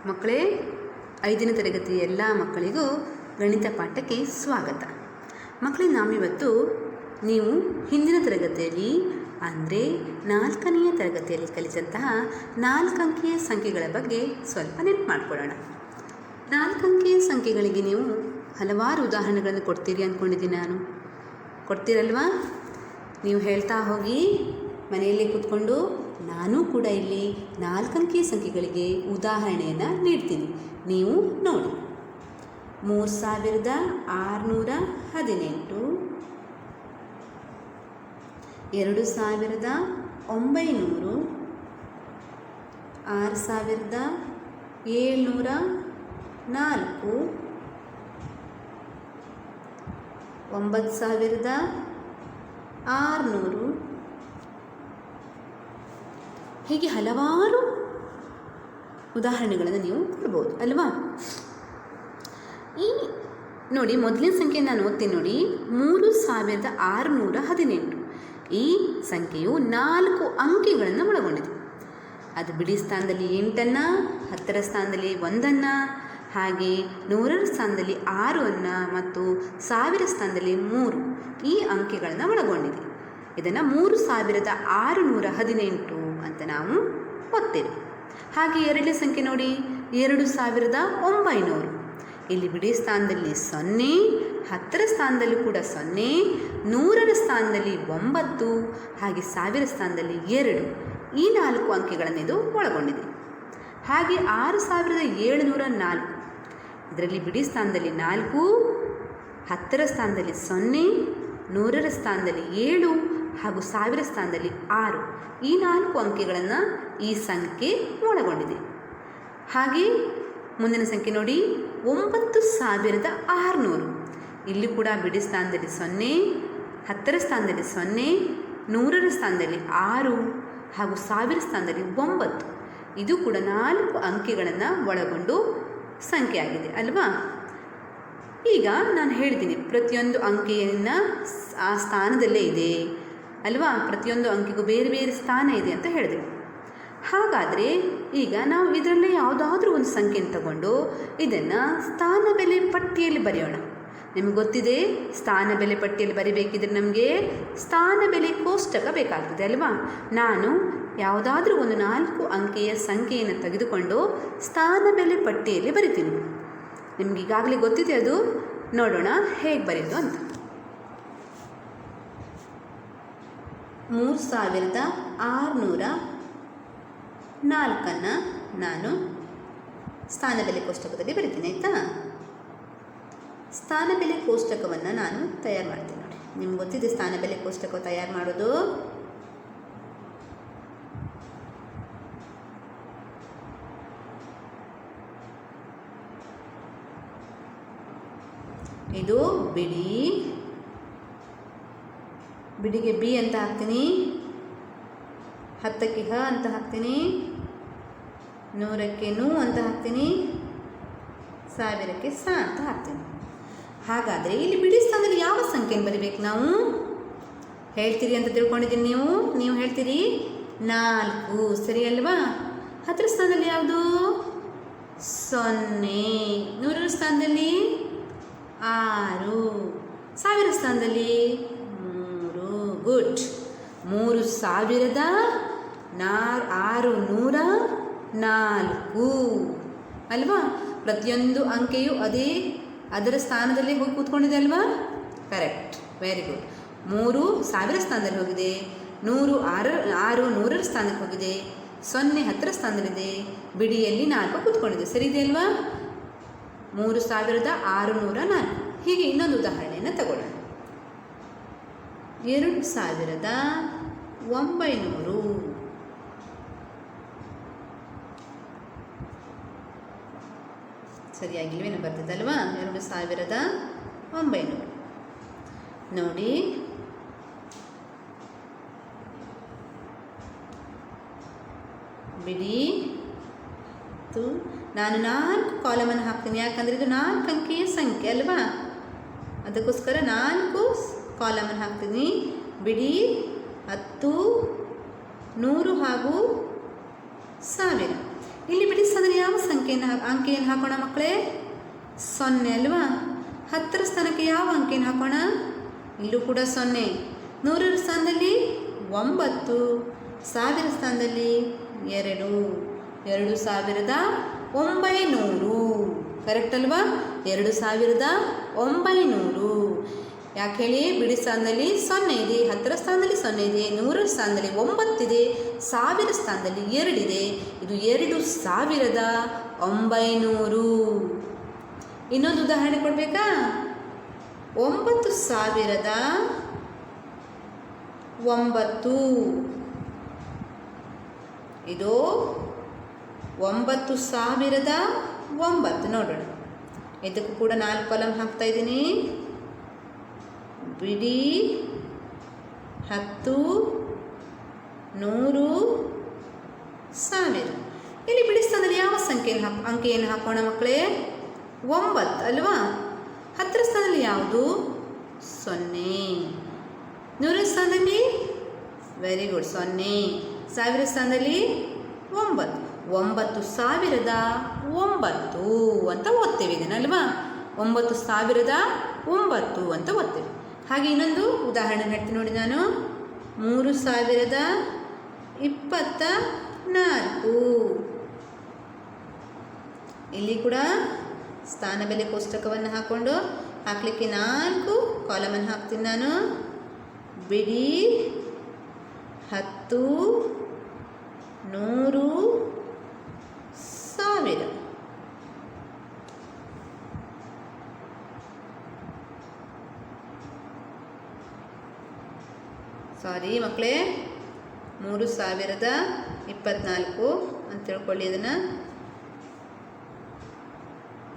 ಮಕ್ಕಳೇ, 5ನೇ ತರಗತಿಯ ಎಲ್ಲ ಮಕ್ಕಳಿಗೂ ಗಣಿತ ಪಾಠಕ್ಕೆ ಸ್ವಾಗತ. ಮಕ್ಕಳೇ, ನಾವಿವತ್ತು ನೀವು ಹಿಂದಿನ ತರಗತಿಯಲ್ಲಿ ಅಂದರೆ 4ನೇ ತರಗತಿಯಲ್ಲಿ ಕಲಿತಂತಹ 4 ಅಂಕಿಯ ಸಂಖ್ಯೆಗಳ ಬಗ್ಗೆ ಸ್ವಲ್ಪ ನೆನಪು ಮಾಡಿಕೊಳ್ಳೋಣ. 4 ಅಂಕಿಯ ಸಂಖ್ಯೆಗಳಿಗೆ ನೀವು ಹಲವಾರು ಉದಾಹರಣೆಗಳನ್ನು ಕೊಡ್ತೀರಿ ಅಂದ್ಕೊಂಡಿದ್ದೀನಿ ನಾನು. ಕೊಡ್ತೀರಲ್ವಾ? ನೀವು ಹೇಳ್ತಾ ಹೋಗಿ ಮನೆಯಲ್ಲಿ ಕೂತ್ಕೊಂಡು. ನಾನು ಕೂಡ ಇಲ್ಲಿ 4 ಅಂಕಿಯ ಸಂಖ್ಯೆಗಳಿಗೆ ಉದಾಹರಣೆಯನ್ನು ನೀಡ್ತೀನಿ, ನೀವು ನೋಡಿ. 3618, 2900, 6704, 9600, ಹೀಗೆ ಹಲವಾರು ಉದಾಹರಣೆಗಳನ್ನು ನೀವು ಕೊಡ್ಬೋದು ಅಲ್ವಾ? ಈ ನೋಡಿ, ಮೊದಲನೇ ಸಂಖ್ಯೆ ನಾನು ಓದ್ತೀನಿ ನೋಡಿ. 3618. ಈ ಸಂಖ್ಯೆಯು 4 ಅಂಕಿಗಳನ್ನು ಒಳಗೊಂಡಿದೆ. ಅದು ಬಿಡಿ ಸ್ಥಾನದಲ್ಲಿ 8, 10ರ ಸ್ಥಾನದಲ್ಲಿ 1, ಹಾಗೆ 100ರ ಸ್ಥಾನದಲ್ಲಿ 6 ಮತ್ತು 1000 ಸ್ಥಾನದಲ್ಲಿ 3 ಈ ಅಂಕಿಗಳನ್ನು ಒಳಗೊಂಡಿದೆ. ಇದನ್ನು 3618 ಅಂತ ನಾವು ಓದ್ತೇವೆ. ಹಾಗೆ ಎರಡನೇ ಸಂಖ್ಯೆ ನೋಡಿ, 2900. ಇಲ್ಲಿ ಬಿಡಿ ಸ್ಥಾನದಲ್ಲಿ 0, 10ರ ಸ್ಥಾನದಲ್ಲಿ ಕೂಡ 0, 100ರ ಸ್ಥಾನದಲ್ಲಿ 9, ಹಾಗೆ 1000 ಸ್ಥಾನದಲ್ಲಿ 2 ಈ 4 ಅಂಕಿಗಳನ್ನು ಇದು ಒಳಗೊಂಡಿದೆ. ಹಾಗೆ 6704. ಇದರಲ್ಲಿ ಬಿಡಿ ಸ್ಥಾನದಲ್ಲಿ 4, 10ರ ಸ್ಥಾನದಲ್ಲಿ 0, 100ರ ಸ್ಥಾನದಲ್ಲಿ 7 ಹಾಗೂ 1000 ಸ್ಥಾನದಲ್ಲಿ 6 ಈ 4 ಅಂಕಿಗಳನ್ನು ಈ ಸಂಖ್ಯೆ ಒಳಗೊಂಡಿದೆ. ಹಾಗೆ ಮುಂದಿನ ಸಂಖ್ಯೆ ನೋಡಿ, 9600. ಇಲ್ಲಿ ಕೂಡ ಬಿಡಿ ಸ್ಥಾನದಲ್ಲಿ 0, 10ರ ಸ್ಥಾನದಲ್ಲಿ 0, 100ರ ಸ್ಥಾನದಲ್ಲಿ 6 ಹಾಗೂ 1000 ಸ್ಥಾನದಲ್ಲಿ 9 ಇದು ಕೂಡ 4 ಅಂಕಿಗಳನ್ನು ಒಳಗೊಂಡು ಸಂಖ್ಯೆ ಆಗಿದೆ ಅಲ್ವಾ? ಈಗ ನಾನು ಹೇಳ್ತೀನಿ, ಪ್ರತಿಯೊಂದು ಅಂಕಿಯನ್ನು ಆ ಸ್ಥಾನದಲ್ಲೇ ಇದೆ ಅಲ್ವಾ? ಪ್ರತಿಯೊಂದು ಅಂಕಿಗೂ ಬೇರೆ ಬೇರೆ ಸ್ಥಾನ ಇದೆ ಅಂತ ಹೇಳಿದೆ. ಹಾಗಾದರೆ ಈಗ ನಾವು ಇದರಲ್ಲೇ ಯಾವುದಾದ್ರೂ ಒಂದು ಸಂಖ್ಯೆಯನ್ನು ತಗೊಂಡು ಇದನ್ನು ಸ್ಥಾನ ಬೆಲೆ ಪಟ್ಟಿಯಲ್ಲಿ ಬರೆಯೋಣ. ನಿಮಗೆ ಗೊತ್ತಿದೆ, ಸ್ಥಾನ ಬೆಲೆ ಪಟ್ಟಿಯಲ್ಲಿ ಬರೀಬೇಕಿದ್ರೆ ನಮಗೆ ಸ್ಥಾನ ಬೆಲೆ ಕೋಷ್ಟಕ ಬೇಕಾಗ್ತದೆ ಅಲ್ವಾ? ನಾನು ಯಾವುದಾದ್ರೂ ಒಂದು 4 ಅಂಕೆಯ ಸಂಖ್ಯೆಯನ್ನು ತೆಗೆದುಕೊಂಡು ಸ್ಥಾನ ಬೆಲೆ ಪಟ್ಟಿಯಲ್ಲಿ ಬರಿತೀನಿ. ನಿಮ್ಗೆ ಈಗಾಗಲೇ ಗೊತ್ತಿದೆ, ಅದು ನೋಡೋಣ ಹೇಗೆ ಬರೆಯೋದು ಅಂತ. 3604 ನಾನು ಸ್ಥಾನ ಬೆಲೆ ಕೋಷ್ಟಕದಲ್ಲಿ ಬರಿತೀನಿ, ಆಯಿತಾ? ಸ್ಥಾನ ಬೆಲೆ ಕೋಷ್ಟಕವನ್ನು ನಾನು ತಯಾರು ಮಾಡ್ತೀನಿ ನೋಡಿ. ನಿಮ್ಗೆ ಗೊತ್ತಿದೆ ಸ್ಥಾನ ಬೆಲೆ ಕೋಷ್ಟಕ ತಯಾರು ಮಾಡೋದು. ಇದು ಬಿಡಿಗೆ ಬಿ ಅಂತ ಹಾಕ್ತೀನಿ, 10ಕ್ಕೆ ಹ ಅಂತ ಹಾಕ್ತೀನಿ, 100ಕ್ಕೆ ನು ಅಂತ ಹಾಕ್ತೀನಿ, 1000ಕ್ಕೆ ಸ ಅಂತ ಹಾಕ್ತೀನಿ. ಹಾಗಾದರೆ ಇಲ್ಲಿ ಬಿಡಿ ಸ್ಥಾನದಲ್ಲಿ ಯಾವ ಸಂಖ್ಯೆಯನ್ನು ಬರಿಬೇಕು ನಾವು? ಹೇಳ್ತೀರಿ ಅಂತ ತಿಳ್ಕೊಂಡಿದ್ದೀನಿ ನೀವು ಹೇಳ್ತೀರಿ 4, ಸರಿ ಅಲ್ವಾ? 10ರ ಸ್ಥಾನದಲ್ಲಿ ಯಾವುದು? 0, 100ರ ಸ್ಥಾನದಲ್ಲಿ 6, 1000ರ ಸ್ಥಾನದಲ್ಲಿ 3. ಗುಡ್. 3604 ಅಲ್ವಾ? ಪ್ರತಿಯೊಂದು ಅಂಕೆಯು ಅದರ ಸ್ಥಾನದಲ್ಲಿ ಹೋಗಿ ಕೂತ್ಕೊಂಡಿದೆ ಅಲ್ವಾ? Correct, very good. 3 1000ರ ಸ್ಥಾನದಲ್ಲಿ ಹೋಗಿದೆ, 6 100ರ ಸ್ಥಾನಕ್ಕೆ ಹೋಗಿದೆ, 0 10ರ ಸ್ಥಾನದಲ್ಲಿದೆ, ಬಿಡಿಯಲ್ಲಿ 4 ಕೂತ್ಕೊಂಡಿದೆ, ಸರಿ ಇದೆ ಅಲ್ವಾ? 3604. ಹೀಗೆ ಇನ್ನೊಂದು ಉದಾಹರಣೆಯನ್ನು ತಗೊಳ್ಳೋಣ. 2900. ಸರಿಯಾಗಿಲ್ವೇನೋ ಬರ್ತಿದ್ದಲ್ವಾ? 2900 ನೋಡಿ. ಬಿಡಿ ನಾನು 4 ಕಾಲಮನ್ನು ಹಾಕ್ತೀನಿ, ಯಾಕಂದರೆ ಇದು 4 ಅಂಕಿಯ ಸಂಖ್ಯೆ ಅಲ್ವಾ? ಅದಕ್ಕೋಸ್ಕರ 4 ಕಾಲಮನ್ನು ಹಾಕ್ತೀನಿ. ಬಿಡಿ 10, 100 ಹಾಗೂ 1000 ಇಲ್ಲಿ ಬಿಡಿ ಸ್ಥಾನದಲ್ಲಿ ಯಾವ ಅಂಕೆಯನ್ನು ಹಾಕೋಣ ಮಕ್ಕಳೇ? 0 ಅಲ್ವಾ? 10ರ ಸ್ಥಾನಕ್ಕೆ ಯಾವ ಅಂಕೆಯನ್ನು ಹಾಕೋಣ? ಇಲ್ಲೂ ಕೂಡ 0. 100ರ ಸ್ಥಾನದಲ್ಲಿ 9, 1000 ಸ್ಥಾನದಲ್ಲಿ 2, 2900. ಕರೆಕ್ಟ್ ಅಲ್ವಾ? 2900. ಯಾಕೆ ಹೇಳಿ? ಬಿಡಿ ಸ್ಥಾನದಲ್ಲಿ 0 ಇದೆ, 10ರ ಸ್ಥಾನದಲ್ಲಿ 0 ಇದೆ, 100ರ ಸ್ಥಾನದಲ್ಲಿ 9 ಇದೆ, 1000 ಸ್ಥಾನದಲ್ಲಿ 2 ಇದೆ. ಇದು 2900. ಇನ್ನೊಂದು ಉದಾಹರಣೆ ಕೊಡಬೇಕಾ? 9009. ಇದು 9009. ನೋಡೋಣ. ಇದಕ್ಕೂ ಕೂಡ 4 ಕಾಲಮ್ ಹಾಕ್ತಾ ಇದ್ದೀನಿ. ಬಿಡಿ 10, 100, 1000. ಇಲ್ಲಿ ಬಿಡಿ ಸ್ಥಾನದಲ್ಲಿ ಯಾವ ಅಂಕೆಯನ್ನು ಹಾಕೋಣ ಮಕ್ಕಳೇ? 9 ಅಲ್ವಾ? 10ರ ಸ್ಥಾನದಲ್ಲಿ ಯಾವುದು? 0. 100ರ ಸ್ಥಾನದಲ್ಲಿ ವೆರಿ ಗುಡ್ 0. 1000ರ ಸ್ಥಾನದಲ್ಲಿ 9. 9009 ಅಂತ ಓದ್ತೇವೆ ಇದನ್ನಲ್ವಾ? 9009 ಅಂತ ಓದ್ತೇವೆ. ಹಾಗೆ ಇನ್ನೊಂದು ಉದಾಹರಣೆ ಹೇಳ್ತೀನಿ ನೋಡಿ ನಾನು. 3024. ಇಲ್ಲಿ ಕೂಡ ಸ್ಥಾನ ಬೆಲೆ ಕೋಷ್ಟಕವನ್ನು ಹಾಕ್ಕೊಂಡು ಹಾಕಲಿಕ್ಕೆ 4 ಕಾಲಮನ್ನು ಹಾಕ್ತೀನಿ ನಾನು. ಬಿಡಿ 10, 100, 1000. ಸಾರಿ ಮಕ್ಕಳೇ, 3024 ಅಂತ ತಿಳ್ಕೊಳ್ಳಿ. ಅದನ್ನು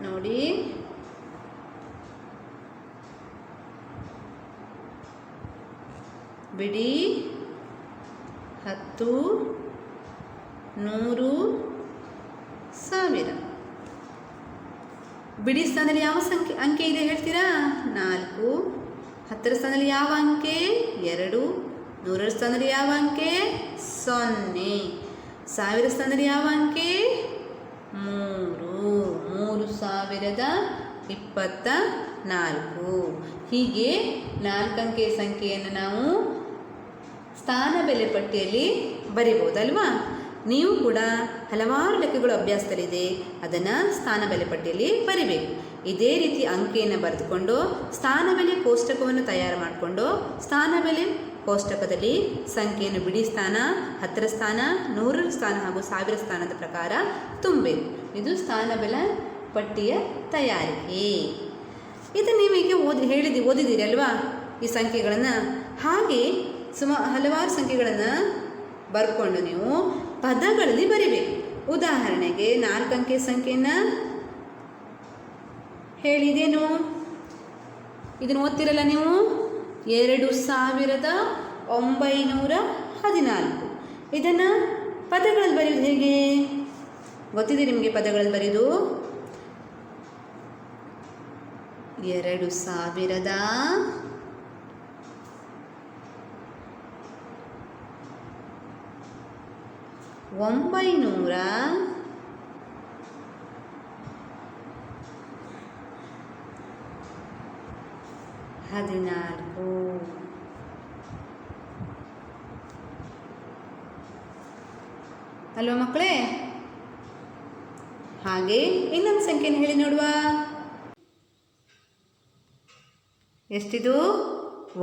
ನೋಡಿ. ಬಿಡಿ 10, 100, 1000. ಬಿಡಿ ಸ್ಥಾನದಲ್ಲಿ ಯಾವ ಅಂಕೆ ಇದೆ ಹೇಳ್ತೀರಾ? 4. 10ರ ಸ್ಥಾನದಲ್ಲಿ ಯಾವ ಅಂಕೆ? 2. 100ರ ಸ್ಥಾನದಲ್ಲಿ ಯಾವ ಅಂಕೆ? 0. 1000ರ ಸ್ಥಾನದಲ್ಲಿ ಯಾವ ಅಂಕೆ? 3. 3024. ಹೀಗೆ 4 ಅಂಕೆಯ ಸಂಖ್ಯೆಯನ್ನು ನಾವು ಸ್ಥಾನ ಬೆಲೆ ಪಟ್ಟಿಯಲ್ಲಿ ಬರಿಬಹುದಲ್ವಾ? ನೀವು ಕೂಡ ಹಲವಾರು ಲೆಕ್ಕಗಳು ಅಭ್ಯಾಸದಲ್ಲಿದೆ, ಅದನ್ನು ಸ್ಥಾನ ಬೆಲೆ ಪಟ್ಟಿಯಲ್ಲಿ ಬರಿಬೇಕು. ಇದೇ ರೀತಿ ಅಂಕೆಯನ್ನು ಬರೆದುಕೊಂಡು ಸ್ಥಾನ ಬೆಲೆ ಕೋಷ್ಟಕವನ್ನು ತಯಾರು ಮಾಡಿಕೊಂಡು ಸ್ಥಾನ ಬೆಲೆ ಕೋಷ್ಟಕದಲ್ಲಿ ಸಂಖ್ಯೆಯನ್ನು ಬಿಡಿ ಸ್ಥಾನ, 10ರ ಸ್ಥಾನ, 100ರ ಸ್ಥಾನ ಹಾಗೂ 1000 ಸ್ಥಾನದ ಪ್ರಕಾರ ತುಂಬಬೇಕು. ಇದು ಸ್ಥಾನ ಬೆಲೆ ಪಟ್ಟಿಯ ತಯಾರಿಕೆ. ಇದನ್ನು ನೀವು ಈಗ ಓದಿದ್ದೀರಿ ಅಲ್ವಾ ಈ ಸಂಖ್ಯೆಗಳನ್ನು? ಹಾಗೆ ಹಲವಾರು ಸಂಖ್ಯೆಗಳನ್ನು ಬರ್ಕೊಂಡು ನೀವು ಪದಗಳಲ್ಲಿ ಬರಿಬೇಕು. ಉದಾಹರಣೆಗೆ 4 ಅಂಕೆಯ ಸಂಖ್ಯೆಯನ್ನು ಹೇಳಿದೇನು? ಇದನ್ನು ಓದ್ತಿರಲ್ಲ ನೀವು? 2914. ಇದನ್ನು ಪದಗಳಲ್ಲಿ ಬರೆಯೋದು ಹೇಗೆ ಗೊತ್ತಿದೆ ನಿಮಗೆ? ಪದಗಳಲ್ಲಿ ಬರೆಯೋದು 2914. ಅಲ್ವಾ ಮಕ್ಕಳೇ? ಹಾಗೆ ಇನ್ನೊಂದು ಸಂಖ್ಯೆಯನ್ನು ಹೇಳಿ ನೋಡುವ. ಎಷ್ಟಿದು?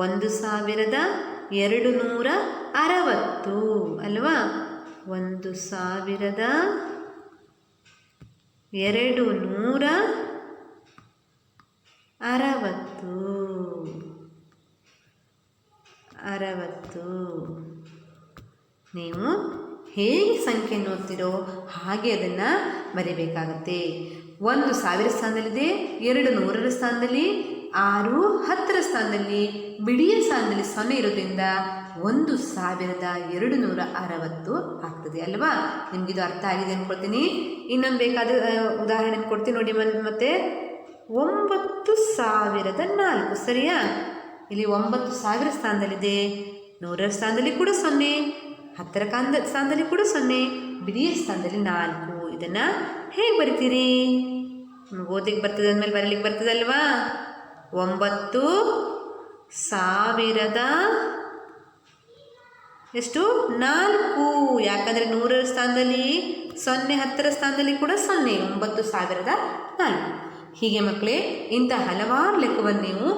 1260 ಅಲ್ವಾ? 1260. ನೀವು ಹೇಗೆ ಸಂಖ್ಯೆಯನ್ನು ಓದ್ತಿರೋ ಹಾಗೆ ಅದನ್ನು ಬರೀಬೇಕಾಗತ್ತೆ. 1000 ಸ್ಥಾನದಲ್ಲಿದೆ, 2 100ರ ಸ್ಥಾನದಲ್ಲಿ, 6 10ರ ಸ್ಥಾನದಲ್ಲಿ, ಬಿಡಿಯ ಸ್ಥಾನದಲ್ಲಿ 0 ಇರೋದ್ರಿಂದ 1260 ಆಗ್ತದೆ ಅಲ್ವಾ? ನಿಮಗಿದು ಅರ್ಥ ಆಗಿದೆ ಅಂದ್ಕೊಳ್ತೀನಿ. ಇನ್ನೊಂದು ಬೇಕಾದ ಉದಾಹರಣೆ ಕೊಡ್ತೀನಿ ನೋಡಿ. ಮತ್ತೆ 9004 ಸರಿಯಾ? ಇಲ್ಲಿ 9000 ಸ್ಥಾನದಲ್ಲಿದೆ, 100ರ ಸ್ಥಾನದಲ್ಲಿ ಕೂಡ 0, 10ರ ಸ್ಥಾನದಲ್ಲಿ ಕೂಡ 0, ಬಿಡಿಯ ಸ್ಥಾನದಲ್ಲಿ 4. ಇದನ್ನು ಹೇಗೆ ಬರಿತೀರಿ? ನಿಮ್ಗೆ ಓದಲಿಕ್ಕೆ ಬರ್ತದೆ ಅಂದಮೇಲೆ ಬರಲಿಕ್ಕೆ ಬರ್ತದಲ್ವಾ? 9,000 ಎಷ್ಟು? 4. ಯಾಕಂದರೆ 100ರ ಸ್ಥಾನದಲ್ಲಿ 0, 10ರ ಸ್ಥಾನದಲ್ಲಿ ಕೂಡ 0. 9,004. ಹೀಗೆ ಮಕ್ಕಳೇ ಇಂಥ ಹಲವಾರು ಲೆಕ್ಕವನ್ನು ನೀವು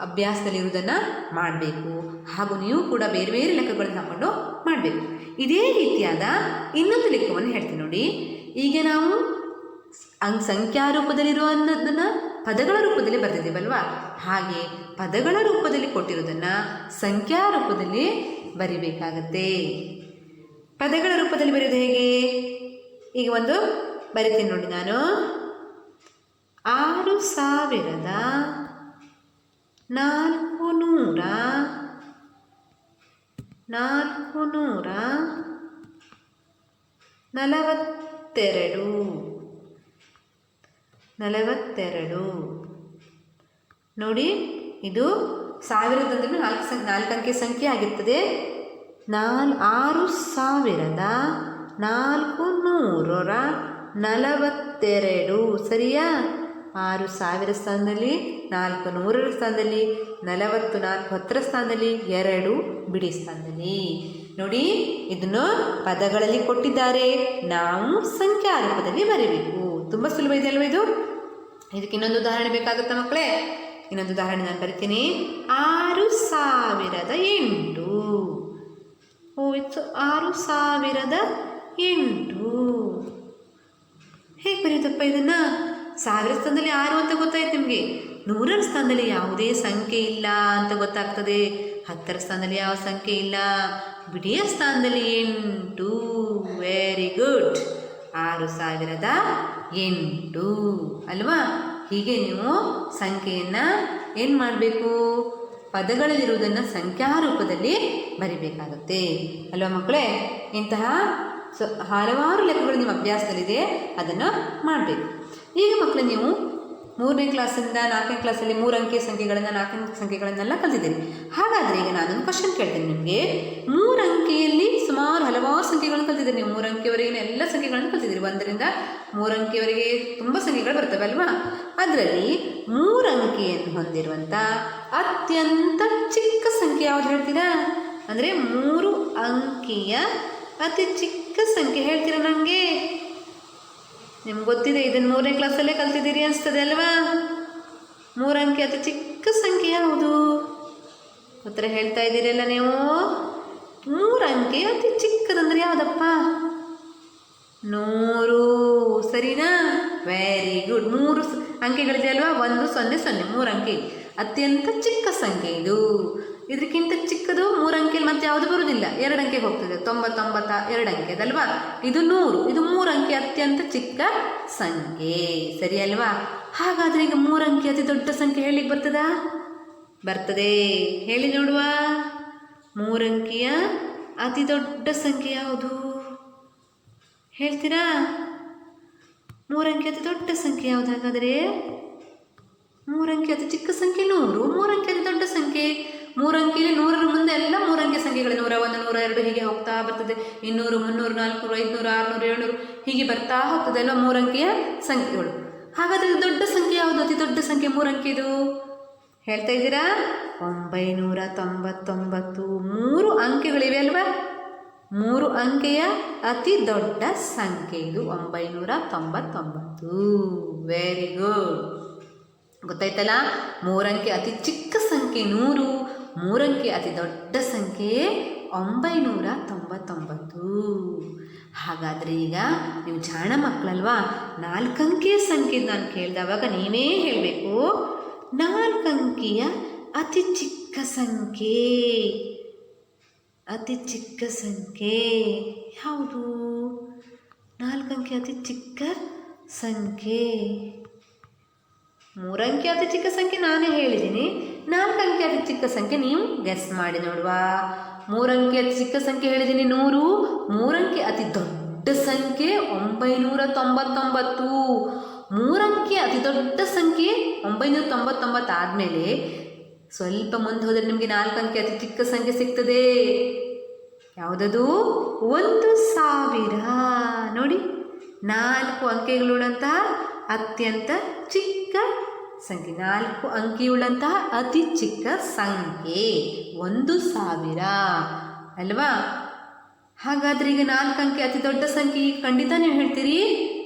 ಅಭ್ಯಾಸದಲ್ಲಿರುವುದನ್ನು ಮಾಡಬೇಕು. ಹಾಗೂ ನೀವು ಕೂಡ ಬೇರೆ ಬೇರೆ ಲೆಕ್ಕಗಳನ್ನು ಹಾಕ್ಕೊಂಡು ಮಾಡಬೇಕು. ಇದೇ ರೀತಿಯಾದ ಇನ್ನೊಂದು ಲೆಕ್ಕವನ್ನು ಹೇಳ್ತೀನಿ ನೋಡಿ. ಈಗ ನಾವು ಸಂಖ್ಯಾ ರೂಪದಲ್ಲಿರುವ ಅನ್ನೋದನ್ನು ಪದಗಳ ರೂಪದಲ್ಲಿ ಬರೆದಿದ್ದೇವಲ್ವಾ? ಹಾಗೆ ಪದಗಳ ರೂಪದಲ್ಲಿ ಕೊಟ್ಟಿರೋದನ್ನು ಸಂಖ್ಯಾ ರೂಪದಲ್ಲಿ ಬರಿಬೇಕಾಗತ್ತೆ. ಪದಗಳ ರೂಪದಲ್ಲಿ ಬರೆಯೋದು ಹೇಗೆ? ಈಗ ಒಂದು ಬರಿತೀನಿ ನೋಡಿ. ನಾನು 6,442 ನೋಡಿ, ಇದು 1000 ಅಂದರೆ 4 ಅಂಕೆ ಸಂಖ್ಯೆ ಆಗಿರ್ತದೆ. 6,442 ಸರಿಯಾ? 6,000 ಸ್ಥಾನದಲ್ಲಿ 400ರ ಸ್ಥಾನದಲ್ಲಿ 40 4 10ರ ಸ್ಥಾನದಲ್ಲಿ 2 ಬಿಡಿ ಸ್ಥಾನದಲ್ಲಿ. ನೋಡಿ, ಇದನ್ನು ಪದಗಳಲ್ಲಿ ಕೊಟ್ಟಿದ್ದಾರೆ, ನಾವು ಸಂಖ್ಯಾ ರೂಪದಲ್ಲಿ ಬರೀಬೇಕು. ತುಂಬ ಸುಲಭ ಇದೆ ಅಲ್ವ ಇದು? ಇದಕ್ಕೆ ಇನ್ನೊಂದು ಉದಾಹರಣೆ ಬೇಕಾಗುತ್ತಾ ಮಕ್ಕಳೇ? ಇನ್ನೊಂದು ಉದಾಹರಣೆ ನಾನು ಬರಿತೀನಿ. 6,008. ಇತ್ತು 6,008. ಹೇಗೆ ಬರೆಯುತ್ತಪ್ಪ ಇದನ್ನು? 1000 ಸ್ಥಾನದಲ್ಲಿ 6 ಅಂತ ಗೊತ್ತಾಯ್ತು ನಿಮಗೆ. 100ರ ಸ್ಥಾನದಲ್ಲಿ ಯಾವುದೇ ಸಂಖ್ಯೆ ಇಲ್ಲ ಅಂತ ಗೊತ್ತಾಗ್ತದೆ. 10ರ ಸ್ಥಾನದಲ್ಲಿ ಯಾವ ಸಂಖ್ಯೆ ಇಲ್ಲ. ಬಿಡಿಯ ಸ್ಥಾನದಲ್ಲಿ 8. Very good. 6,008 ಅಲ್ವಾ? ಹೀಗೆ ನೀವು ಸಂಖ್ಯೆಯನ್ನು ಏನು ಮಾಡಬೇಕು? ಪದಗಳಲ್ಲಿರುವುದನ್ನು ಸಂಖ್ಯಾ ರೂಪದಲ್ಲಿ ಬರಿಬೇಕಾಗುತ್ತೆ ಅಲ್ವಾ ಮಕ್ಕಳೇ? ಇಂತಹ ಹಲವಾರು ಲೆಕ್ಕಗಳು ನಿಮ್ಮ ಅಭ್ಯಾಸದಲ್ಲಿದೆ, ಅದನ್ನು ಮಾಡಬೇಕು. ಈಗ ಮಕ್ಕಳು ನೀವು 3ನೇ ಕ್ಲಾಸಿಂದ 4ನೇ ಕ್ಲಾಸಲ್ಲಿ 3 ಅಂಕೆ ಸಂಖ್ಯೆಗಳನ್ನು 4 ಅಂಕೆ ಸಂಖ್ಯೆಗಳನ್ನೆಲ್ಲ ಕಲಿತಿದ್ದೀರಿ. ಹಾಗಾದರೆ ಈಗ ನಾನೊಂದು ಕ್ವಶನ್ ಕೇಳ್ತೀನಿ ನಿಮಗೆ. 3 ಅಂಕೆಯಲ್ಲಿ ಸುಮಾರು ಹಲವಾರು ಸಂಖ್ಯೆಗಳನ್ನು ಕಲಿತಿದ್ದೀರಿ. ನೀವು 3 ಅಂಕೆವರೆಗಿನ ಎಲ್ಲ ಸಂಖ್ಯೆಗಳನ್ನು ಕಲಿತಿದ್ದೀರಿ. 1ರಿಂದ 3 ಅಂಕೆವರೆಗೆ ತುಂಬ ಸಂಖ್ಯೆಗಳು ಬರ್ತವೆ ಅಲ್ವಾ? ಅದರಲ್ಲಿ 3 ಅಂಕೆಯನ್ನು ಹೊಂದಿರುವಂಥ ಅತ್ಯಂತ ಚಿಕ್ಕ ಸಂಖ್ಯೆ ಯಾವುದು ಹೇಳ್ತೀರಾ? ಅಂದರೆ 3 ಅಂಕೆಯ ಅತಿ ಚಿಕ್ಕ ಸಂಖ್ಯೆ ಹೇಳ್ತೀರಾ ನನಗೆ? ನಿಮ್ಗೆ ಗೊತ್ತಿದೆ, ಇದನ್ನು 3ನೇ ಕ್ಲಾಸಲ್ಲೇ ಕಲ್ತಿದ್ದೀರಿ ಅನಿಸ್ತದೆ ಅಲ್ವಾ? 3 ಅಂಕೆ ಅತಿ ಚಿಕ್ಕ ಸಂಖ್ಯೆ ಯಾವುದು? ಉತ್ತರ ಹೇಳ್ತಾ ಇದ್ದೀರಲ್ಲ ನೀವು. 3 ಅಂಕೆ ಅತಿ ಚಿಕ್ಕದಂದರೆ ಯಾವುದಪ್ಪ? 100. ಸರಿನಾ? Very good. 3 ಅಂಕೆಗಳಿದೆ ಅಲ್ವಾ? 1 0 0 3 ಅಂಕೆ ಅತ್ಯಂತ ಚಿಕ್ಕ ಸಂಖ್ಯೆ ಇದು. ಇದಕ್ಕಿಂತ ಚಿಕ್ಕದು 3 ಅಂಕೆಯಲ್ಲಿ ಮತ್ತೆ ಯಾವುದು ಬರುವುದಿಲ್ಲ, 2 ಅಂಕೆಗೆ ಹೋಗ್ತದೆ. 90 2 ಅಂಕೆ ಅದಲ್ವಾ? ಇದು 100. ಇದು 3 ಅಂಕೆ ಅತ್ಯಂತ ಚಿಕ್ಕ ಸಂಖ್ಯೆ. ಸರಿ ಅಲ್ವಾ? ಹಾಗಾದರೆ ಈಗ 3 ಅಂಕೆ ಅತಿ ದೊಡ್ಡ ಸಂಖ್ಯೆ ಹೇಳಲಿಕ್ಕೆ ಬರ್ತದಾ? ಬರ್ತದೆ. ಹೇಳಿ ನೋಡುವ. 3 ಅಂಕೆಯ ಅತಿ ದೊಡ್ಡ ಸಂಖ್ಯೆ ಯಾವುದು ಹೇಳ್ತೀರಾ? 3 ಅಂಕೆ ಅತಿ ದೊಡ್ಡ ಸಂಖ್ಯೆ ಯಾವುದು ಹಾಗಾದರೆ? 3 ಅಂಕೆ ಅತಿ ಚಿಕ್ಕ ಸಂಖ್ಯೆ 100. 3 ಅಂಕೆ ಅತಿ ದೊಡ್ಡ ಸಂಖ್ಯೆ. 3 ಅಂಕೆಯಲ್ಲಿ 100ರ ಮುಂದೆ ಎಲ್ಲ 3 ಅಂಕೆ ಸಂಖ್ಯೆಗಳು 101 102 ಹೀಗೆ ಹೋಗ್ತಾ ಬರ್ತದೆ. 200 300 400 500 600 700 ಹೀಗೆ ಬರ್ತಾ ಹೋಗ್ತದೆ ಅಲ್ವಾ 3 ಅಂಕೆಯ ಸಂಖ್ಯೆಗಳು. ಹಾಗಾದರೆ ದೊಡ್ಡ ಸಂಖ್ಯೆ ಯಾವುದು? ಅತಿ ದೊಡ್ಡ ಸಂಖ್ಯೆ 3 ಅಂಕೆದು ಹೇಳ್ತಾ ಇದ್ದೀರಾ? 999. 3 ಅಂಕೆಗಳಿವೆ ಅಲ್ವಾ? 3 ಅಂಕೆಯ ಅತಿ ದೊಡ್ಡ ಸಂಖ್ಯೆ ಇದು 999. Very good. ಗೊತ್ತಾಯ್ತಲ್ಲ? 3 ಅಂಕೆ ಅತಿ ಚಿಕ್ಕ ಸಂಖ್ಯೆ 100, 3 ಅಂಕೆ ಅತಿ ದೊಡ್ಡ ಸಂಖ್ಯೆ 999. ಹಾಗಾದರೆ ಈಗ ನೀವು ಜಾಣ ಮಕ್ಕಳಲ್ವಾ? 4 ಅಂಕೆಯ ಸಂಖ್ಯೆ ನಾನು ಕೇಳಿದವಾಗ ನೀವೇ ಹೇಳಬೇಕು. 4 ಅಂಕೆಯ ಅತಿ ಚಿಕ್ಕ ಸಂಖ್ಯೆ, ಅತಿ ಚಿಕ್ಕ ಸಂಖ್ಯೆ ಯಾವುದು? 4 ಅಂಕೆ ಅತಿ ಚಿಕ್ಕ ಸಂಖ್ಯೆ. 3 ಅಂಕೆ ಅತಿ ಚಿಕ್ಕ ಸಂಖ್ಯೆ ನಾನೇ ಹೇಳಿದ್ದೀನಿ. 4 ಅಂಕೆ ಅತಿ ಚಿಕ್ಕ ಸಂಖ್ಯೆ ನೀವು ಗೆಸ್ ಮಾಡಿ ನೋಡುವ. 3 ಅಂಕೆ ಅತಿ ಚಿಕ್ಕ ಸಂಖ್ಯೆ ಹೇಳಿದ್ದೀನಿ 100. 3 ಅಂಕೆ ಅತಿ ದೊಡ್ಡ ಸಂಖ್ಯೆ 999. 3 ಅಂಕೆ ಅತಿ ದೊಡ್ಡ ಸಂಖ್ಯೆ 999 ಆದಮೇಲೆ ಸ್ವಲ್ಪ ಮುಂದೆ ಹೋದರೆ ನಿಮಗೆ 4 ಅಂಕೆ ಅತಿ ಚಿಕ್ಕ ಸಂಖ್ಯೆ ಸಿಗ್ತದೆ. ಯಾವುದದು? 1000. ನೋಡಿ, 4 ಅಂಕೆಗಳುಳ್ಳಂತಹ ಅತ್ಯಂತ ಚಿಕ್ಕ ಸಂಖ್ಯೆ. 4 ಅಂಕೆಯುಳ್ಳಂತಹ ಅತಿ ಚಿಕ್ಕ ಸಂಖ್ಯೆ 1000 ಅಲ್ವಾ? ಹಾಗಾದರೆ ಈಗ 4 ಅಂಕೆ ಅತಿ ದೊಡ್ಡ ಸಂಖ್ಯೆ ಖಂಡಿತ ನೀವು ಹೇಳ್ತೀರಿ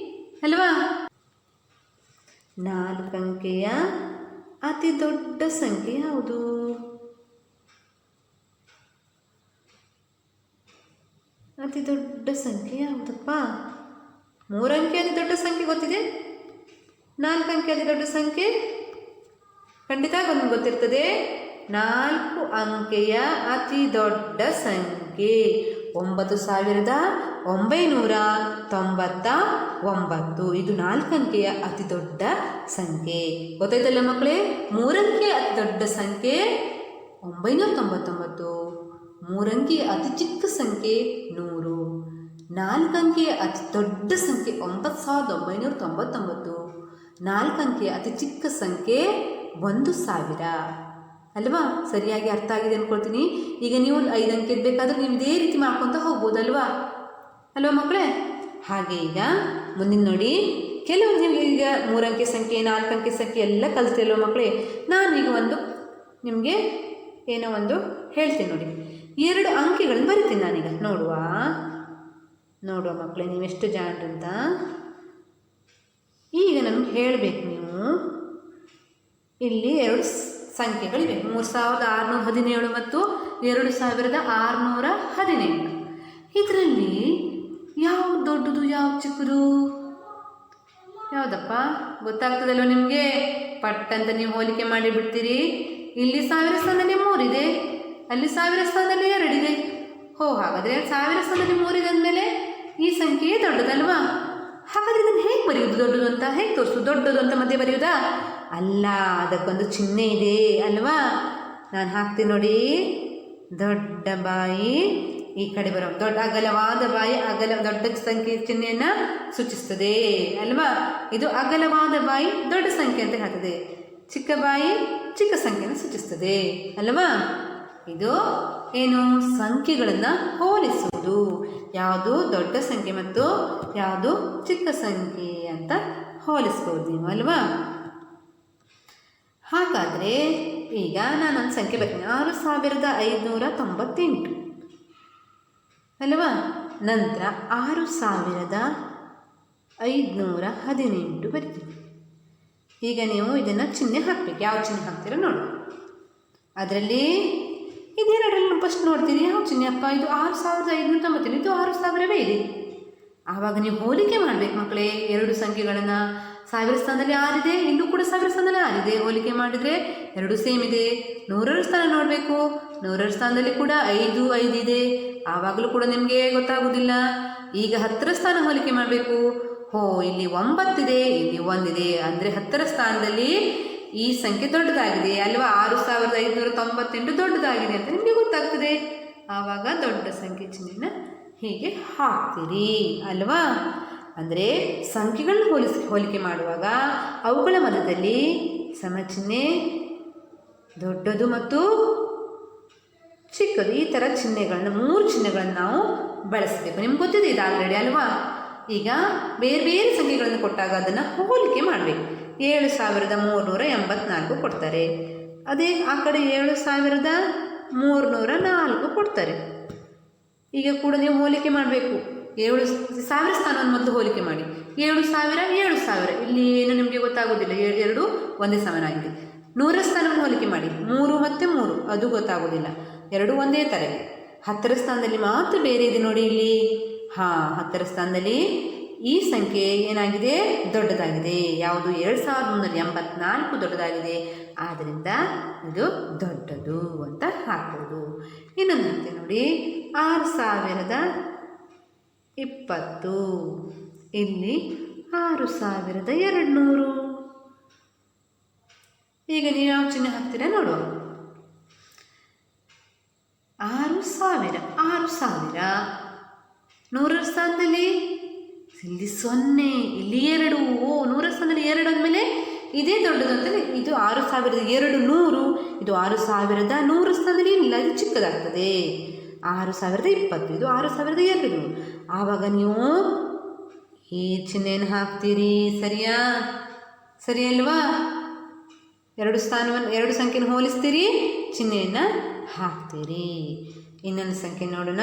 ಅಲ್ವಾ? 4 ಅಂಕೆಯ ಅತಿ ದೊಡ್ಡ ಸಂಖ್ಯೆ ಯಾವುದು? ಅತಿ ದೊಡ್ಡ ಸಂಖ್ಯೆ ಯಾವುದಪ್ಪ? 3 ಅಂಕೆ ಅತಿ ದೊಡ್ಡ ಸಂಖ್ಯೆ ಗೊತ್ತಿದೆ. 4 ಅಂಕೆ ಅತಿ ದೊಡ್ಡ ಸಂಖ್ಯೆ ಖಂಡಿತ ಗೊತ್ತಿರ್ತದೆ. 4 ಅಂಕೆಯ ಅತಿ ದೊಡ್ಡ ಸಂಖ್ಯೆ 9999. ಇದು 4 ಅಂಕೆಯ ಅತಿ ದೊಡ್ಡ ಸಂಖ್ಯೆ. ಗೊತ್ತಾಯ್ತಲ್ಲ ಮಕ್ಕಳೇ? 3 ಅಂಕೆಯ ಅತಿ ದೊಡ್ಡ ಸಂಖ್ಯೆ 999. 3 ಅಂಕೆಯ ಅತಿ ಚಿಕ್ಕ ಸಂಖ್ಯೆ 100. 4 ಅಂಕೆಯ ಅತಿ ದೊಡ್ಡ ಸಂಖ್ಯೆ 9999. 4 ಅಂಕೆಯ ಅತಿ ಚಿಕ್ಕ ಸಂಖ್ಯೆ 1000 ಅಲ್ವಾ? ಸರಿಯಾಗಿ ಅರ್ಥ ಆಗಿದೆ ಅಂದ್ಕೊಳ್ತೀನಿ. ಈಗ ನೀವು 5 ಅಂಕೆ ಬೇಕಾದರೆ ನೀವು ಇದೇ ರೀತಿ ಮಾಡ್ಕೊತ ಹೋಗ್ಬೋದಲ್ವಾ ಅಲ್ವಾ ಮಕ್ಕಳೇ? ಹಾಗೆ ಈಗ ಮುಂದಿನ ನೋಡಿ, ಕೆಲವು ನಿಮಗೆ ಈಗ 3 ಅಂಕೆ ಸಂಖ್ಯೆ 4 ಅಂಕೆ ಸಂಖ್ಯೆ ಎಲ್ಲ ಕಲಿತಿಲ್ವ ಮಕ್ಕಳೇ? ನಾನೀಗ ನಿಮಗೆ ಏನೋ ಒಂದು ಹೇಳ್ತೀನಿ ನೋಡಿ. 2 ಅಂಕೆಗಳನ್ನು ಬರಿತೀನಿ ನಾನೀಗ. ನೋಡುವ ಮಕ್ಕಳೇ ನೀವೆಷ್ಟು ಜಾಣರಂತ. ಈಗ ನಮ್ಗೆ ಹೇಳಬೇಕು ನೀವು. ಇಲ್ಲಿ 2 ಸಂಖ್ಯೆಗಳಿವೆ, 3617 ಮತ್ತು 2618. ಇದರಲ್ಲಿ ಯಾವುದು ದೊಡ್ಡದು ಯಾವುದು ಚಿಕ್ಕದು? ಯಾವುದಪ್ಪ ಗೊತ್ತಾಗ್ತದಲ್ವ ನಿಮಗೆ? ಪಟ್ಟಂತ ನೀವು ಹೋಲಿಕೆ ಮಾಡಿ ಬಿಡ್ತೀರಿ. ಇಲ್ಲಿ 1000 ಸ್ಥಾನದಲ್ಲಿ 3 ಇದೆ, ಅಲ್ಲಿ 1000 ಸ್ಥಾನದಲ್ಲಿ 2 ಇದೆ. ಹಾಗಾದರೆ 1000 ಸ್ಥಾನದಲ್ಲಿ 3 ಇದೆ ಅಂದಮೇಲೆ ಈ ಸಂಖ್ಯೆ ದೊಡ್ಡದಲ್ವಾ? ಹಾಗಾದರೆ ಇದನ್ನು ಹೇಗೆ ಬರೆಯುವುದು? ದೊಡ್ಡದು ಅಂತ ಹೇಗೆ ತೋರಿಸು? ದೊಡ್ಡದು ಅಂತ ಮಧ್ಯೆ ಬರೆಯುವುದಾ? ಅಲ್ಲ, ಅದಕ್ಕೊಂದು ಚಿಹ್ನೆ ಇದೆ ಅಲ್ವಾ? ನಾನು ಹಾಕ್ತೀನಿ ನೋಡಿ. ದೊಡ್ಡ ಬಾಯಿ ಈ ಕಡೆ ಬರೋ ದೊಡ್ಡ ಅಗಲವಾದ ಬಾಯಿ ದೊಡ್ಡ ಸಂಖ್ಯೆ ಚಿಹ್ನೆಯನ್ನು ಸೂಚಿಸ್ತದೆ ಅಲ್ವಾ? ಇದು ಅಗಲವಾದ ಬಾಯಿ ದೊಡ್ಡ ಸಂಖ್ಯೆ ಅಂತ ಹೇಳ್ತದೆ, ಚಿಕ್ಕ ಬಾಯಿ ಚಿಕ್ಕ ಸಂಖ್ಯೆಯನ್ನು ಸೂಚಿಸ್ತದೆ ಅಲ್ವಾ? ಇದು ಏನು? ಸಂಖ್ಯೆಗಳನ್ನು ಹೋಲಿಸುವುದು. ಯಾವುದು ದೊಡ್ಡ ಸಂಖ್ಯೆ ಮತ್ತು ಯಾವುದು ಚಿಕ್ಕ ಸಂಖ್ಯೆ ಅಂತ ಹೋಲಿಸ್ಬೋದು ನೀವು ಅಲ್ವಾ? ಹಾಗಾದರೆ ಈಗ ನಾನೊಂದು ಸಂಖ್ಯೆ ಬರ್ತೀನಿ. 6598 ಅಲ್ವಾ? ನಂತರ 6518 ಬರ್ತೀನಿ. ಈಗ ನೀವು ಇದನ್ನು ಚಿಹ್ನೆ ಹಾಕಬೇಕು. ಯಾವ ಚಿಹ್ನೆ ಹಾಕ್ತೀರ ನೋಡಿ. ಅದರಲ್ಲಿ ಇದೆರಡರಲ್ಲಿ ಫಸ್ಟ್ ನೋಡ್ತೀರಿ ಯಾವ ಚಿಹ್ನೆ ಅಪ್ಪ? ಇದು 6598, ಇದು 6000 ಇದೆ. ಆವಾಗ ನೀವು ಹೋಲಿಕೆ ಮಾಡಬೇಕು ಮಕ್ಕಳೇ 2 ಸಂಖ್ಯೆಗಳನ್ನು. 1000 ಸ್ಥಾನದಲ್ಲಿ 6 ಇದೆ, ಇಲ್ಲೂ ಕೂಡ 1000 ಸ್ಥಾನದಲ್ಲಿ 6 ಇದೆ. ಹೋಲಿಕೆ ಮಾಡಿದರೆ 2 ಸೇಮ್ ಇದೆ. 100ರ ಸ್ಥಾನ ನೋಡಬೇಕು. 100ರ ಸ್ಥಾನದಲ್ಲಿ ಕೂಡ 5 ಇದೆ. ಆವಾಗಲೂ ಕೂಡ ನಿಮಗೆ ಗೊತ್ತಾಗೋದಿಲ್ಲ. ಈಗ 10ರ ಸ್ಥಾನ ಹೋಲಿಕೆ ಮಾಡಬೇಕು. ಇಲ್ಲಿ 9 ಇದೆ, ಇಲ್ಲಿ 1 ಇದೆ. ಅಂದರೆ 10ರ ಸ್ಥಾನದಲ್ಲಿ ಈ ಸಂಖ್ಯೆ ದೊಡ್ಡದಾಗಿದೆ ಅಲ್ವಾ? 6598 ದೊಡ್ಡದಾಗಿದೆ ಅಂತ ನಿಮಗೆ ಗೊತ್ತಾಗ್ತದೆ. ಆವಾಗ ದೊಡ್ಡ ಸಂಖ್ಯೆ ಚಿಹ್ನೆನ ಹೀಗೆ ಹಾಕ್ತೀರಿ ಅಲ್ವಾ? ಅಂದರೆ ಸಂಖ್ಯೆಗಳನ್ನ ಹೋಲಿಕೆ ಮಾಡುವಾಗ ಅವುಗಳ ಮಧ್ಯದಲ್ಲಿ ಸಮಚಿಹ್ನೆ, ದೊಡ್ಡದು ಮತ್ತು ಚಿಕ್ಕದು, ಈ ಥರ ಚಿಹ್ನೆಗಳನ್ನು 3 ಚಿಹ್ನೆಗಳನ್ನು ನಾವು ಬಳಸಬೇಕು. ನಿಮ್ಗೆ ಗೊತ್ತಿದೆ ಇದು ಆಲ್ರೆಡಿ ಅಲ್ವಾ? ಈಗ ಬೇರೆ ಬೇರೆ ಸಂಖ್ಯೆಗಳನ್ನು ಕೊಟ್ಟಾಗ ಅದನ್ನು ಹೋಲಿಕೆ ಮಾಡಬೇಕು. 7384 ಕೊಡ್ತಾರೆ, ಅದೇ ಆ ಕಡೆ 7304 ಕೊಡ್ತಾರೆ. ಈಗ ಕೂಡ ನೀವು ಹೋಲಿಕೆ ಮಾಡಬೇಕು. 7000 ಸ್ಥಾನವನ್ನು ಮೊದಲು ಹೋಲಿಕೆ ಮಾಡಿ. 7000 ಇಲ್ಲಿ ಏನು ನಿಮಗೆ ಗೊತ್ತಾಗೋದಿಲ್ಲ, 2 ಒಂದೇ ಸಮನಾಗಿದೆ. 100ರ ಸ್ಥಾನವನ್ನು ಹೋಲಿಕೆ ಮಾಡಿ, 3 ಮತ್ತು 3 ಅದು ಗೊತ್ತಾಗೋದಿಲ್ಲ, 2 ಒಂದೇ ಥರ ಇದೆ. 10ರ ಸ್ಥಾನದಲ್ಲಿ ಮಾತ್ರ ಬೇರೆ ಇದೆ ನೋಡಿ ಇಲ್ಲಿ. 10ರ ಸ್ಥಾನದಲ್ಲಿ ಈ ಸಂಖ್ಯೆ ಏನಾಗಿದೆ? ದೊಡ್ಡದಾಗಿದೆ. ಯಾವುದು? 2384 ದೊಡ್ಡದಾಗಿದೆ. ಆದ್ದರಿಂದ ಇದು ದೊಡ್ಡದು ಅಂತ ಹಾಕ್ಬೋದು. ಇನ್ನೊಂದು ಹಾಕ್ತೇವೆ ನೋಡಿ, 6020, ಇಲ್ಲಿ 6200. ಈಗ ನೀವು ಯಾವ ಚಿಹ್ನೆ ಹಾಕ್ತೀರಾ ನೋಡುವ. 6000 100ರ ಸ್ಥಾನದಲ್ಲಿ ಇಲ್ಲಿ 0, ಇಲ್ಲಿ 2. 100ರ ಸ್ಥಾನದಲ್ಲಿ 2 ಅಂದಮೇಲೆ ಇದೇ ದೊಡ್ಡದು ಅಂತಲೇ. ಇದು 6200, ಇದು 6100 ಸ್ಥಾನದಲ್ಲಿ ಇಲ್ಲ, ಇದು ಚಿಕ್ಕದಾಗ್ತದೆ. 6020, ಇದು 6200. ಆವಾಗ ನೀವು ಈ ಚಿಹ್ನೆಯನ್ನು ಹಾಕ್ತೀರಿ. ಸರಿಯಾ? ಸರಿ ಅಲ್ವಾ? ಎರಡು ಸಂಖ್ಯೆನ ಹೋಲಿಸ್ತೀರಿ, ಚಿಹ್ನೆಯನ್ನು ಹಾಕ್ತೀರಿ. ಇನ್ನೊಂದು ಸಂಖ್ಯೆ ನೋಡೋಣ.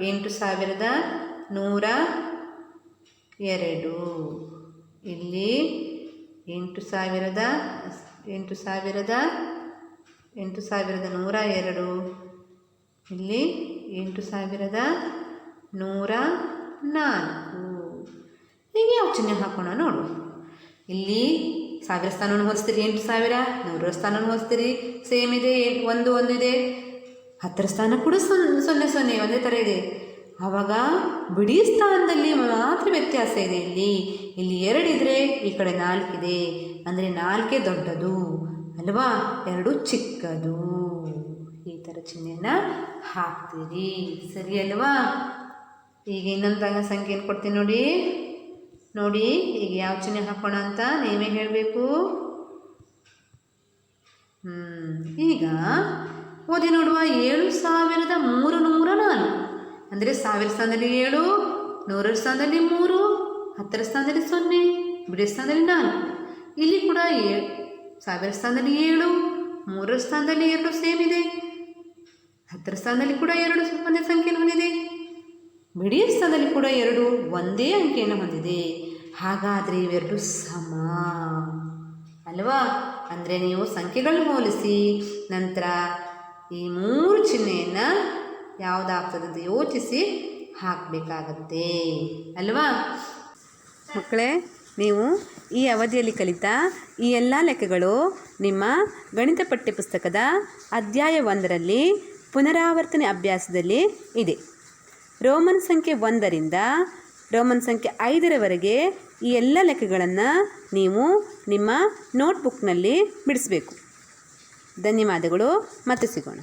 8102. ಇಲ್ಲಿ 8102. ಇಲ್ಲಿ 8104. ಹೀಗೆ ಯಾವ ಚಿಹ್ನೆ ಹಾಕೋಣ ನೋಡು. ಇಲ್ಲಿ 1000 ಸ್ಥಾನವನ್ನು ಹೋಲಿಸ್ತೀರಿ, 8000. 100 ಸ್ಥಾನವನ್ನು ಹೋಲಿಸ್ತೀರಿ, ಸೇಮ್ ಇದೆ, 1 ಇದೆ. 10 ಸ್ಥಾನ ಕೂಡ 0 ಒಂದೇ ಥರ ಇದೆ. ಆವಾಗ ಬಿಡಿ ಸ್ಥಾನದಲ್ಲಿ ಮಾತ್ರ ವ್ಯತ್ಯಾಸ ಇದೆ. ಇಲ್ಲಿ 2 ಇದ್ದರೆ ಈ ಕಡೆ 4 ಇದೆ, ಅಂದರೆ 4 ದೊಡ್ಡದು ಅಲ್ವಾ, 2 ಚಿಕ್ಕದು. ಈ ಥರ ಚಿಹ್ನೆಯನ್ನು ಹಾಕ್ತೀರಿ. ಸರಿ ಅಲ್ವಾ? ಈಗ ಇನ್ನೊಂದು ಸಂಖ್ಯೆಯನ್ನು ಕೊಡ್ತೀನಿ ನೋಡಿ. ಈಗ ಯಾವ ಚಿಹ್ನೆ ಹಾಕೋಣ ಅಂತ ನೀವೇ ಹೇಳಬೇಕು. ಈಗ ಓದಿ ನೋಡುವ. 7304. ಅಂದರೆ 1000 ಸ್ಥಾನದಲ್ಲಿ 7, 100 ಸ್ಥಾನದಲ್ಲಿ 3, 10 ಸ್ಥಾನದಲ್ಲಿ 0, ಬಿಡಿ ಸ್ಥಾನದಲ್ಲಿ 4. ಇಲ್ಲಿ ಕೂಡ 1000 ಸ್ಥಾನದಲ್ಲಿ 7, 3 ಸ್ಥಾನದಲ್ಲಿ 2 ಸೇಮ್ ಇದೆ, 10 ಸ್ಥಾನದಲ್ಲಿ ಕೂಡ 2 ಒಂದೇ ಸಂಖ್ಯೆಯನ್ನು ಹೊಂದಿದೆ, ಬಿಡಿ ಸ್ಥಾನದಲ್ಲಿ ಕೂಡ 2 ಒಂದೇ ಅಂಕೆಯನ್ನು ಹೊಂದಿದೆ. ಹಾಗಾದರೆ ಇವೆರಡು ಸಮ ಅಲ್ವಾ? ಅಂದರೆ ನೀವು ಸಂಖ್ಯೆಗಳನ್ನು ಹೋಲಿಸಿ ನಂತರ ಈ 3 ಚಿಹ್ನೆಯನ್ನು ಯಾವುದಾಗ್ತದಂತ ಯೋಚಿಸಿ ಹಾಕಬೇಕಾಗತ್ತೆ ಅಲ್ವಾ? ಮಕ್ಕಳೇ, ನೀವು ಈ ಅವಧಿಯಲ್ಲಿ ಕಲಿತ ಈ ಎಲ್ಲ ಲೆಕ್ಕಗಳು ನಿಮ್ಮ ಗಣಿತ ಪಠ್ಯಪುಸ್ತಕದ ಅಧ್ಯಾಯ 1ರಲ್ಲಿ ಪುನರಾವರ್ತನೆ ಅಭ್ಯಾಸದಲ್ಲಿ ಇದೆ. ರೋಮನ್ ಸಂಖ್ಯೆ 1ರಿಂದ ರೋಮನ್ ಸಂಖ್ಯೆ 5ರವರೆಗೆ ಈ ಎಲ್ಲ ಲೆಕ್ಕಗಳನ್ನು ನೀವು ನಿಮ್ಮ ನೋಟ್ಬುಕ್ನಲ್ಲಿ ಬಿಡಿಸಬೇಕು. ಧನ್ಯವಾದಗಳು. ಮತ್ತೆ ಸಿಗೋಣ.